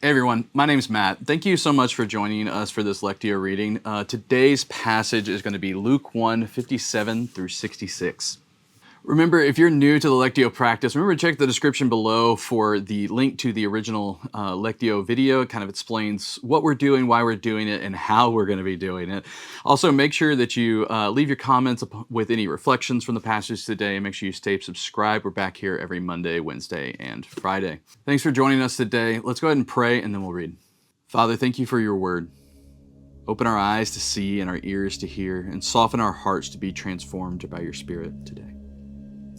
Hey everyone, my name's Matt. Thank you so much for joining us for this Lectio reading. Today's passage is going to be Luke 1:57 through 66. Remember, if you're new to the Lectio practice, remember to check the description below for the link to the original Lectio video. It kind of explains what we're doing, why we're doing it, and how we're going to be doing it. Also, make sure that you leave your comments with any reflections from the passage today. Make sure you stay subscribed. We're back here every Monday, Wednesday, and Friday. Thanks for joining us today. Let's go ahead and pray, and then we'll read. Father, thank you for your word. Open our eyes to see and our ears to hear, and soften our hearts to be transformed by your Spirit today.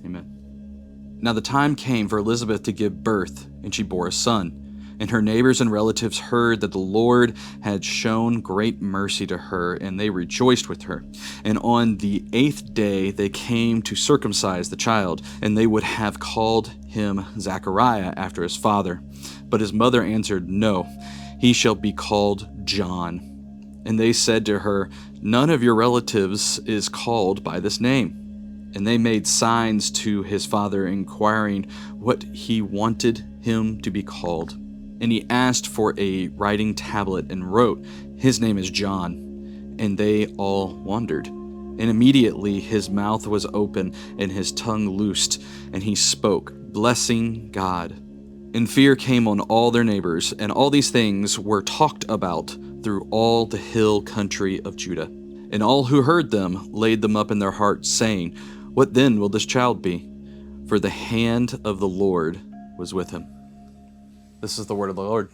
Amen. Now the time came for Elizabeth to give birth, and she bore a son. And her neighbors and relatives heard that the Lord had shown great mercy to her, and they rejoiced with her. And on the 8th day they came to circumcise the child, and they would have called him Zachariah after his father. But his mother answered, "No, he shall be called John." And they said to her, "None of your relatives is called by this name." And they made signs to his father, inquiring what he wanted him to be called. And he asked for a writing tablet and wrote, "His name is John." And they all wondered. And immediately his mouth was open and his tongue loosed, and he spoke, blessing God. And fear came on all their neighbors, and all these things were talked about through all the hill country of Judah. And all who heard them laid them up in their hearts, saying, "What then will this child be?" For the hand of the Lord was with him. This is the word of the Lord.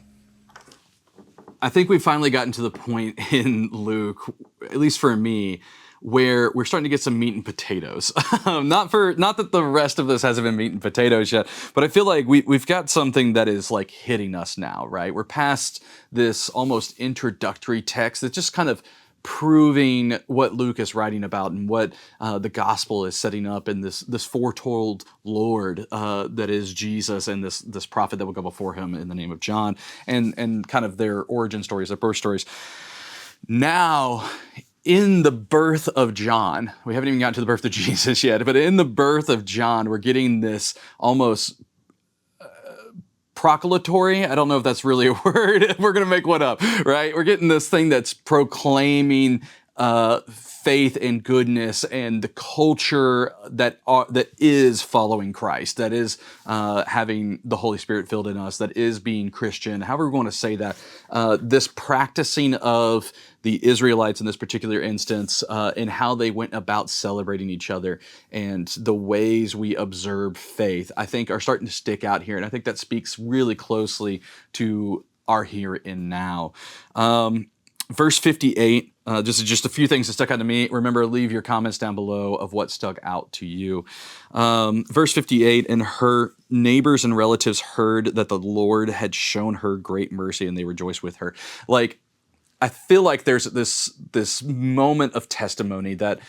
I think we've finally gotten to the point in Luke, at least for me, where we're starting to get some meat and potatoes. Not that the rest of this hasn't been meat and potatoes yet, but I feel like we've got something that is like hitting us now, right? We're past this almost introductory text that's just kind of proving what Luke is writing about and what the gospel is setting up in this foretold Lord that is Jesus, and this prophet that will go before him in the name of John, and kind of their origin stories, their birth stories. Now, in the birth of John, we haven't even gotten to the birth of Jesus yet, but in the birth of John, we're getting this almost proclamatory. I don't know if that's really a word. We're going to make one up, right? We're getting this thing that's proclaiming faith and goodness and the culture that is following Christ, that is having the Holy Spirit filled in us, that is being Christian, however we want to say that. This practicing of the Israelites in this particular instance, and how they went about celebrating each other, and the ways we observe faith, I think are starting to stick out here. And I think that speaks really closely to our here and now. Verse 58, just a few things that stuck out to me. Remember, leave your comments down below of what stuck out to you. Verse 58, and her neighbors and relatives heard that the Lord had shown her great mercy, and they rejoiced with her. Like, I feel like there's this moment of testimony that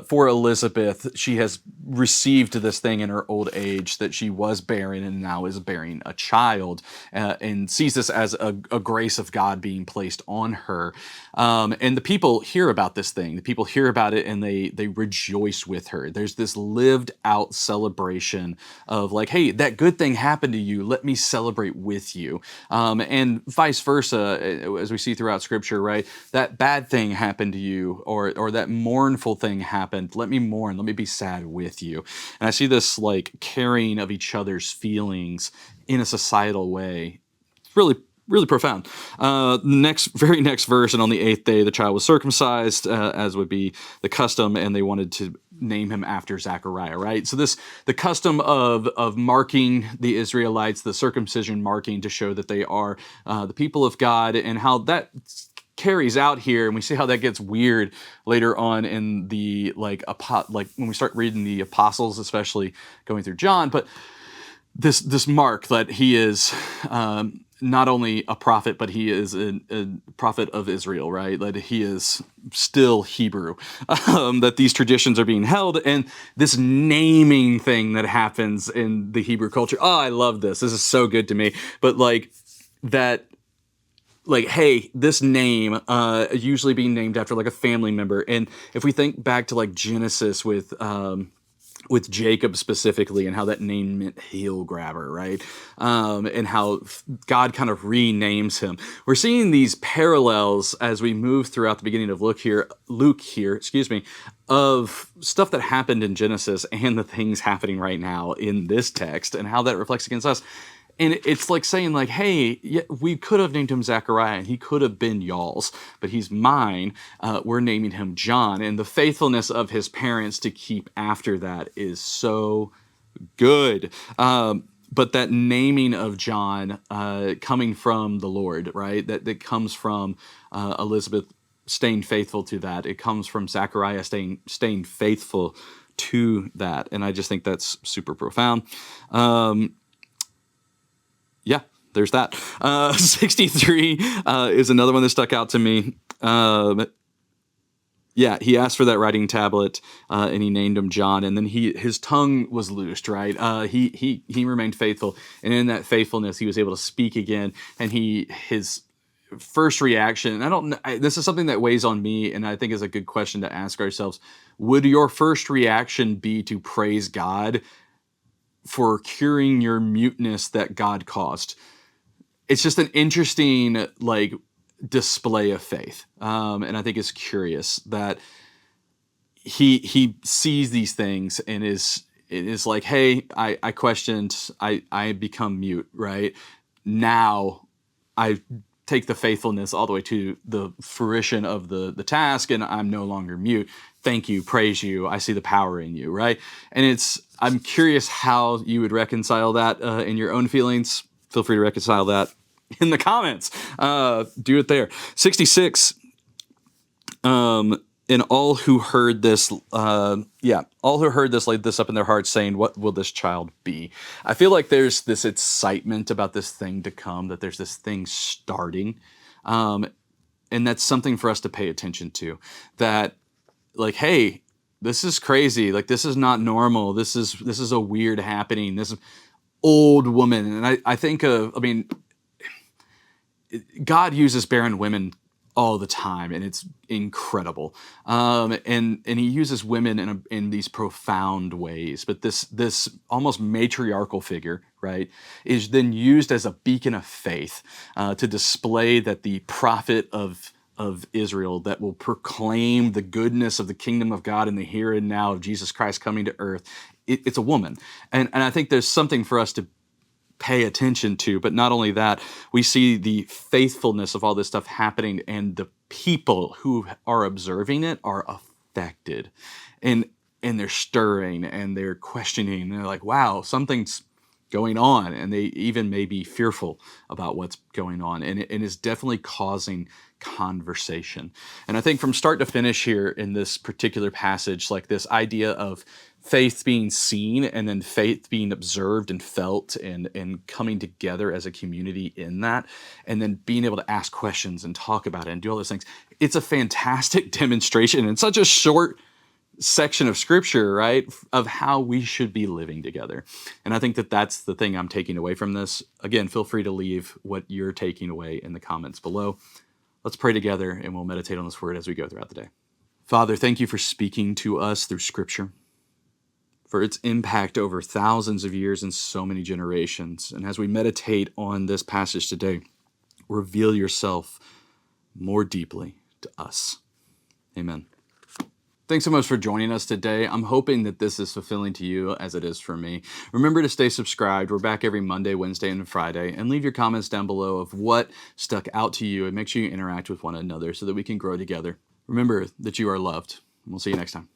for Elizabeth, she has received this thing in her old age that she was bearing and now is bearing a child, and sees this as a grace of God being placed on her. And the people hear about this thing. The people hear about it and they rejoice with her. There's this lived out celebration of like, hey, that good thing happened to you. Let me celebrate with you. And vice versa, as we see throughout Scripture, right? That bad thing happened to you, or that mournful thing happened. Let me mourn. Let me be sad with you. And I see this like caring of each other's feelings in a societal way. It's really profound. Very next verse, and on the 8th day the child was circumcised, as would be the custom, and they wanted to name him after Zachariah, right? So the custom of marking the Israelites, the circumcision marking to show that they are the people of God, and how that carries out here, and we see how that gets weird later on in the like when we start reading the apostles, especially going through John. But this mark that he is not only a prophet, but he is a prophet of Israel, right? That he is still Hebrew, that these traditions are being held, and this naming thing that happens in the Hebrew culture. Oh, I love this. This is so good to me. But like that, like, hey, this name, usually being named after like a family member. And if we think back to like Genesis with with Jacob specifically, and how that name meant heel grabber, right? And how God kind of renames him. We're seeing these parallels as we move throughout the beginning of Luke here, excuse me, of stuff that happened in Genesis and the things happening right now in this text, and how that reflects against us. And it's like saying, like, hey, yeah, we could have named him Zachariah, and he could have been y'all's, but he's mine. We're naming him John. And the faithfulness of his parents to keep after that is so good. But that naming of John coming from the Lord, right? That comes from Elizabeth staying faithful to that. It comes from Zachariah staying faithful to that. And I just think that's super profound. Yeah, there's that. 63 is another one that stuck out to me. Yeah, he asked for that writing tablet, and he named him John. And then his tongue was loosed, right? He remained faithful, and in that faithfulness, he was able to speak again. And his first reaction, and I don't know, this is something that weighs on me, and I think is a good question to ask ourselves: would your first reaction be to praise God for curing your muteness that God caused? It's just an interesting, like, display of faith, and I think it's curious that he sees these things and is like, hey, I questioned, I become mute, right? Now I take the faithfulness all the way to the fruition of the task, and I'm no longer mute. Thank you, praise you, I see the power in you, right? And I'm curious how you would reconcile that in your own feelings. Feel free to reconcile that in the comments. Do it there. 66. And all who heard this, all who heard this laid this up in their hearts, saying, "What will this child be?" I feel like there's this excitement about this thing to come, that there's this thing starting. And that's something for us to pay attention to. That, like, hey, this is crazy. Like, this is not normal. This is a weird happening. This old woman. And I think God uses barren women all the time, and it's incredible. And he uses women in these profound ways. But this almost matriarchal figure, right, is then used as a beacon of faith to display that the prophet of Israel that will proclaim the goodness of the kingdom of God in the here and now of Jesus Christ coming to earth. It's a woman, and I think there's something for us to pay attention to. But not only that, we see the faithfulness of all this stuff happening, and the people who are observing it are affected, and they're stirring, and they're questioning, and they're like, wow, something's going on, and they even may be fearful about what's going on, and it is definitely causing conversation. And I think from start to finish here in this particular passage, like, this idea of faith being seen, and then faith being observed and felt, and coming together as a community in that, and then being able to ask questions and talk about it and do all those things. It's a fantastic demonstration in such a short section of scripture, right, of how we should be living together. And I think that that's the thing I'm taking away from this. Again, feel free to leave what you're taking away in the comments below. Let's pray together, and we'll meditate on this word as we go throughout the day. Father, thank you for speaking to us through scripture, for its impact over thousands of years and so many generations. And as we meditate on this passage today, reveal yourself more deeply to us. Amen. Thanks so much for joining us today. I'm hoping that this is fulfilling to you as it is for me. Remember to stay subscribed. We're back every Monday, Wednesday, and Friday. And leave your comments down below of what stuck out to you, and make sure you interact with one another so that we can grow together. Remember that you are loved. We'll see you next time.